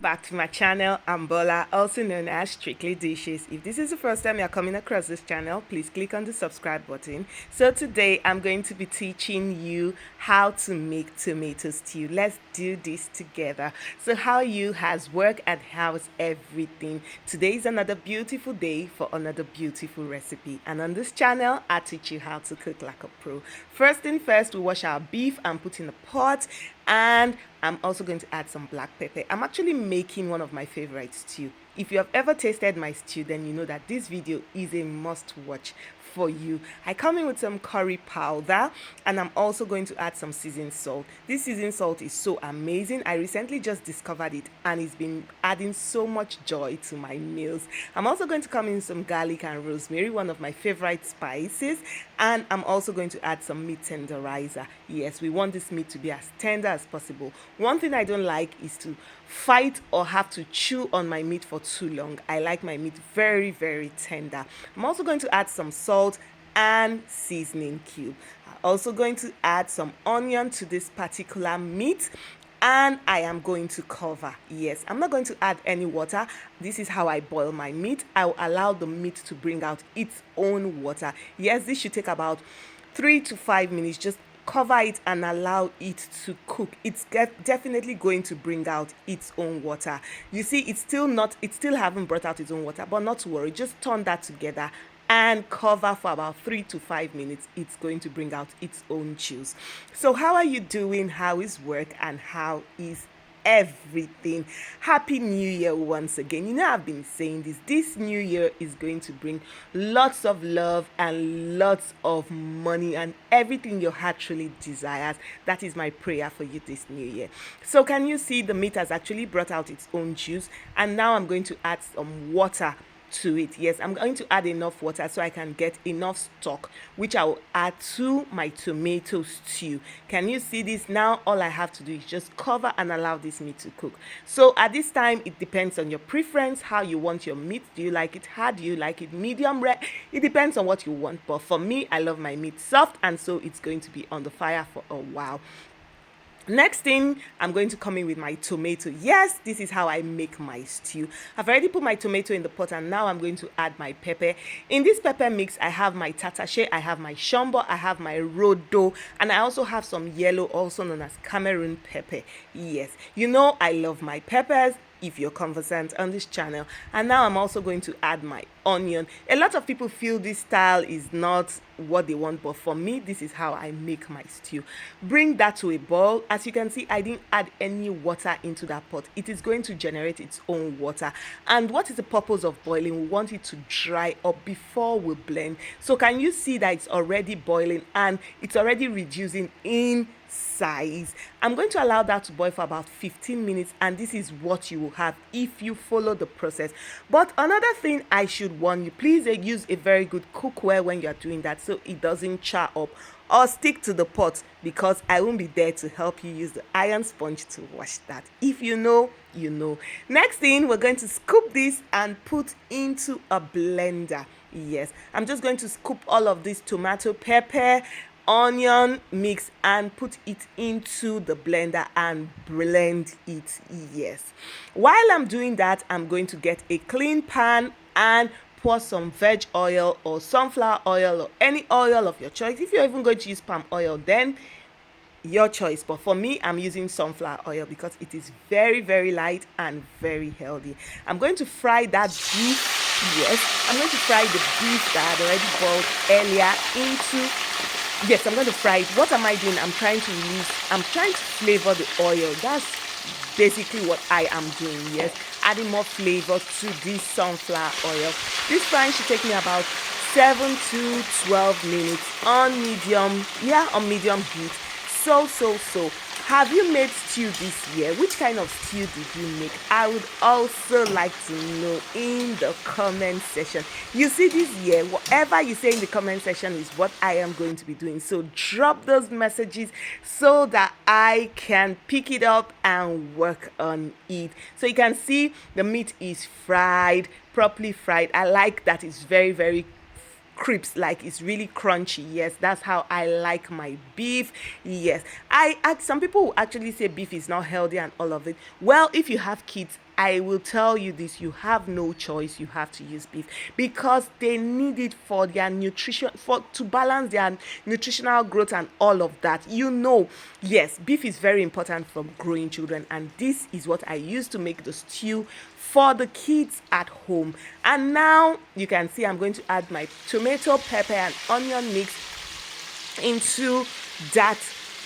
Back to my channel. I'm Bola, also known as Strictly Dishes. If this is the first time you're coming across this channel, please click on the subscribe button. So today I'm going to be teaching you how to make tomato stew. Let's do this together. So how you has work and how's everything. Today is another beautiful day for another beautiful recipe. And on this channel, I teach you how to cook like a pro. First thing first, we wash our beef and put in a pot, and I'm also going to add some black pepper. I'm actually making one of my favorite stew. If you have ever tasted my stew, then you know that this video is a must watch for you. I come in with some curry powder, and I'm also going to add some seasoned salt. This seasoned salt is so amazing. I recently just discovered it, and it's been adding so much joy to my meals. I'm also going to come in with some garlic and rosemary, one of my favorite spices, and I'm also going to add some meat tenderizer. Yes, we want this meat to be as tender as possible. One thing I don't like is to fight or have to chew on my meat for too long. I like my meat very, very tender. I'm also going to add some salt and seasoning cube. I'm also going to add some onion to this particular meat, and I am going to cover. Yes, I'm not going to add any water. This is how I boil my meat. I will allow the meat to bring out its own water. Yes, this should take about 3 to 5 minutes. Just cover it and allow it to cook. It's definitely going to bring out its own water. You see, it still haven't brought out its own water, but not to worry. Just turn that together and cover for about 3 to 5 minutes. It's going to bring out its own juice. So how are you doing? How is work? And how is everything? Happy New Year once again. You know, I've been saying this new year is going to bring lots of love and lots of money and everything your heart truly desires. That is my prayer for you this new year. So can you see the meat has actually brought out its own juice, and now I'm going to add some water to it. Yes, I'm going to add enough water so I can get enough stock, which I will add to my tomato stew. Can you see this? Now all I have to do is just cover and allow this meat to cook. So at this time, it depends on your preference, how you want your meat. Do you like it hard? Do you like it medium rare? It depends on what you want, but for me, I love my meat soft, and so it's going to be on the fire for a while. Next thing, I'm going to come in with my tomato. Yes, this is how I make my stew. I've already put my tomato in the pot, and now I'm going to add my pepper. In this pepper mix, I have my tatache, I have my shombo, I have my rodo, and I also have some yellow, also known as Cameroon pepper. Yes, you know I love my peppers if you're conversant on this channel. And now I'm also going to add my onion. A lot of people feel this style is not what they want, but for me, this is how I make my stew. Bring that to a boil. As you can see, I didn't add any water into that pot. It is going to generate its own water. And what is the purpose of boiling? We want it to dry up before we blend. So can you see that it's already boiling and it's already reducing in size? I'm going to allow that to boil for about 15 minutes, and this is what you will have if you follow the process. But another thing I should warn you, please use a very good cookware when you're doing that so it doesn't char up or stick to the pot, because I won't be there to help you use the iron sponge to wash that. If you know, you know. Next thing, we're going to scoop this and put into a blender. Yes, I'm just going to scoop all of this tomato, pepper, onion mix and put it into the blender and blend it. Yes, while I'm doing that, I'm going to get a clean pan and pour some veg oil or sunflower oil or any oil of your choice. If you're even going to use palm oil, then your choice, but for me, I'm using sunflower oil because it is very, very light and very healthy. I'm going to fry that beef. Yes, I'm going to fry the beef that I had already boiled earlier into. Yes, I'm going to fry it. What am I doing? I'm trying to flavor the oil. That's basically what I am doing. Yes, adding more flavor to this sunflower oil. This frying should take me about 7 to 12 minutes on medium heat. So have you made stew this year? Which kind of stew did you make? I would also like to know in the comment section. You see, this year, whatever you say in the comment section is what I am going to be doing. So drop those messages so that I can pick it up and work on it. So you can see the meat is fried, properly fried. I like that it's very, very crisp, like it's really crunchy. Yes, that's how I like my beef. Yes, some people will actually say beef is not healthy and all of it. Well, if you have kids, I will tell you this, you have no choice, you have to use beef because they need it for their nutrition, for to balance their nutritional growth and all of that. Yes, beef is very important for growing children, and this is what I use to make the stew for the kids at home. And now you can see I'm going to add my tomato, pepper, and onion mix into that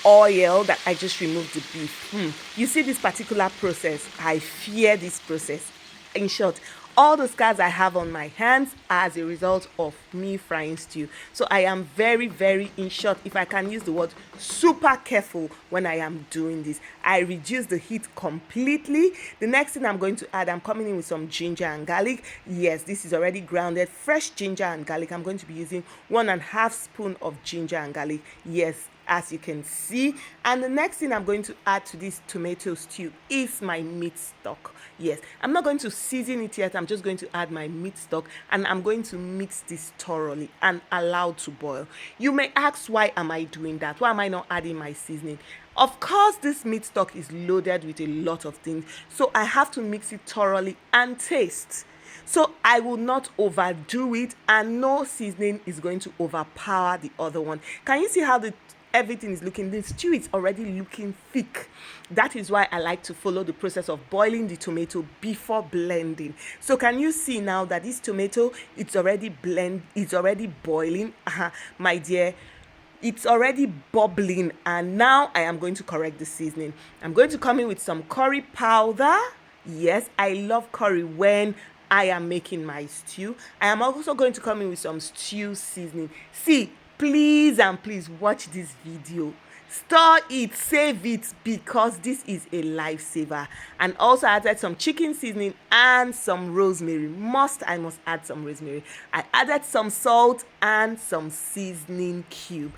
oil that I just removed the beef. You see this particular process, I fear this process. In short, all the scars I have on my hands are as a result of me frying stew. So I am very, very, in short, if I can use the word, super careful when I am doing this. I reduce the heat completely. The next thing I'm going to add, I'm coming in with some ginger and garlic. Yes, this is already grounded, fresh ginger and garlic. I'm going to be using 1.5 spoon of ginger and garlic. Yes, as you can see. And the next thing I'm going to add to this tomato stew is my meat stock. Yes, I'm not going to season it yet. I'm just going to add my meat stock, and I'm going to mix this thoroughly and allow to boil. You may ask, why am I doing that? Why am I not adding my seasoning? Of course, this meat stock is loaded with a lot of things, so I have to mix it thoroughly and taste. So I will not overdo it, and no seasoning is going to overpower the other one. Can you see how everything is looking? The stew is already looking thick. That is why I like to follow the process of boiling the tomato before blending. So can you see now that this tomato, it's already boiling, my dear, it's already bubbling. And now I am going to correct the seasoning. I'm going to come in with some curry powder. Yes, I love curry when I am making my stew. I am also going to come in with some stew seasoning. See, please and please watch this video. Store it, save it, because this is a lifesaver. And also I added some chicken seasoning and some rosemary. I must add some rosemary. I added some salt and some seasoning cube.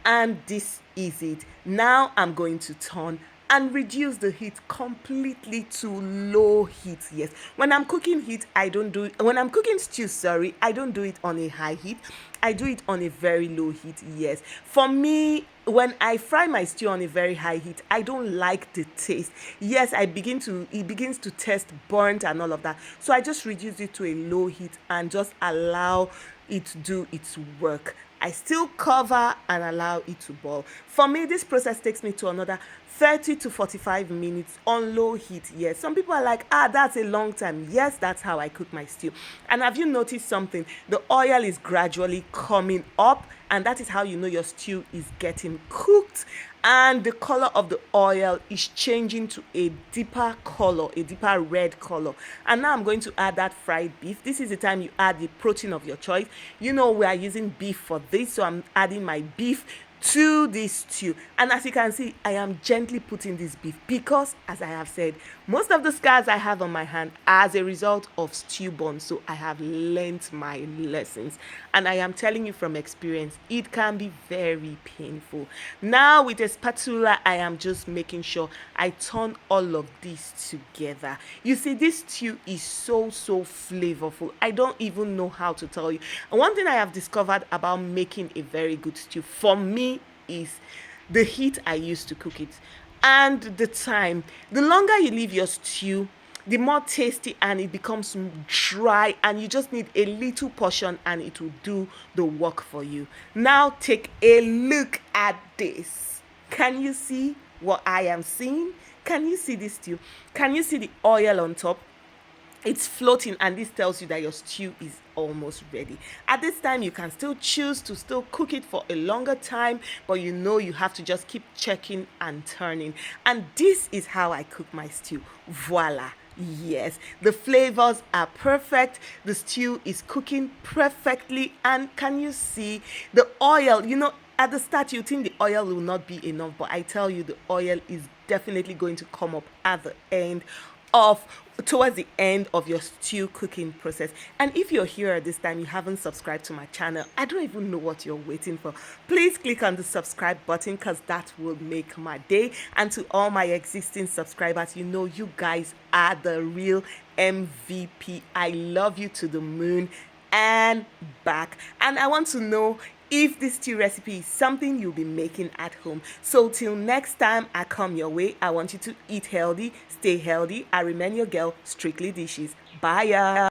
And this is it. Now I'm going to turn and reduce the heat completely to low heat. Yes, when I'm cooking stew, I don't do it on a high heat. I do it on a very low heat. Yes, for me, when I fry my stew on a very high heat, I don't like the taste. Yes, it begins to taste burnt and all of that. So I just reduce it to a low heat and just allow it to do its work. I still cover and allow it to boil. For me, this process takes me to another 30 to 45 minutes on low heat. Yes, some people are like, that's a long time. Yes, that's how I cook my stew. And have you noticed something? The oil is gradually coming up, and that is how you know your stew is getting cooked. And the color of the oil is changing to a deeper color, a deeper red color. And now I'm going to add that fried beef. This is the time you add the protein of your choice. We are using beef for this, so I'm adding my beef to this stew. And as you can see, I am gently putting this beef because, as I have said, most of the scars I have on my hand are as a result of stew burn. So I have learned my lessons, and I am telling you from experience, it can be very painful. Now with a spatula, I am just making sure I turn all of this together. You see, this stew is so flavorful. I don't even know how to tell you. And one thing I have discovered about making a very good stew for me is the heat I use to cook it and the time. The longer you leave your stew, the more tasty, and it becomes dry, and you just need a little portion and it will do the work for you. Now take a look at this. Can you see what I am seeing? Can you see this stew? Can you see the oil on top? It's floating, and this tells you that your stew is almost ready. At this time, you can still choose to still cook it for a longer time, but you have to just keep checking and turning. And this is how I cook my stew. Voila. Yes, the flavors are perfect. The stew is cooking perfectly. And can you see the oil? At the start, you think the oil will not be enough, but I tell you, the oil is definitely going to come up at the end towards the end of your stew cooking process. And if you're here at this time, you haven't subscribed to my channel, I don't even know what you're waiting for. Please click on the subscribe button, because that will make my day. And to all my existing subscribers, you guys are the real MVP. I love you to the moon and back. And I want to know, if this stew recipe is something you'll be making at home. So till next time I come your way, I want you to eat healthy, stay healthy. I remain your girl, Strictly Dishes. Bye.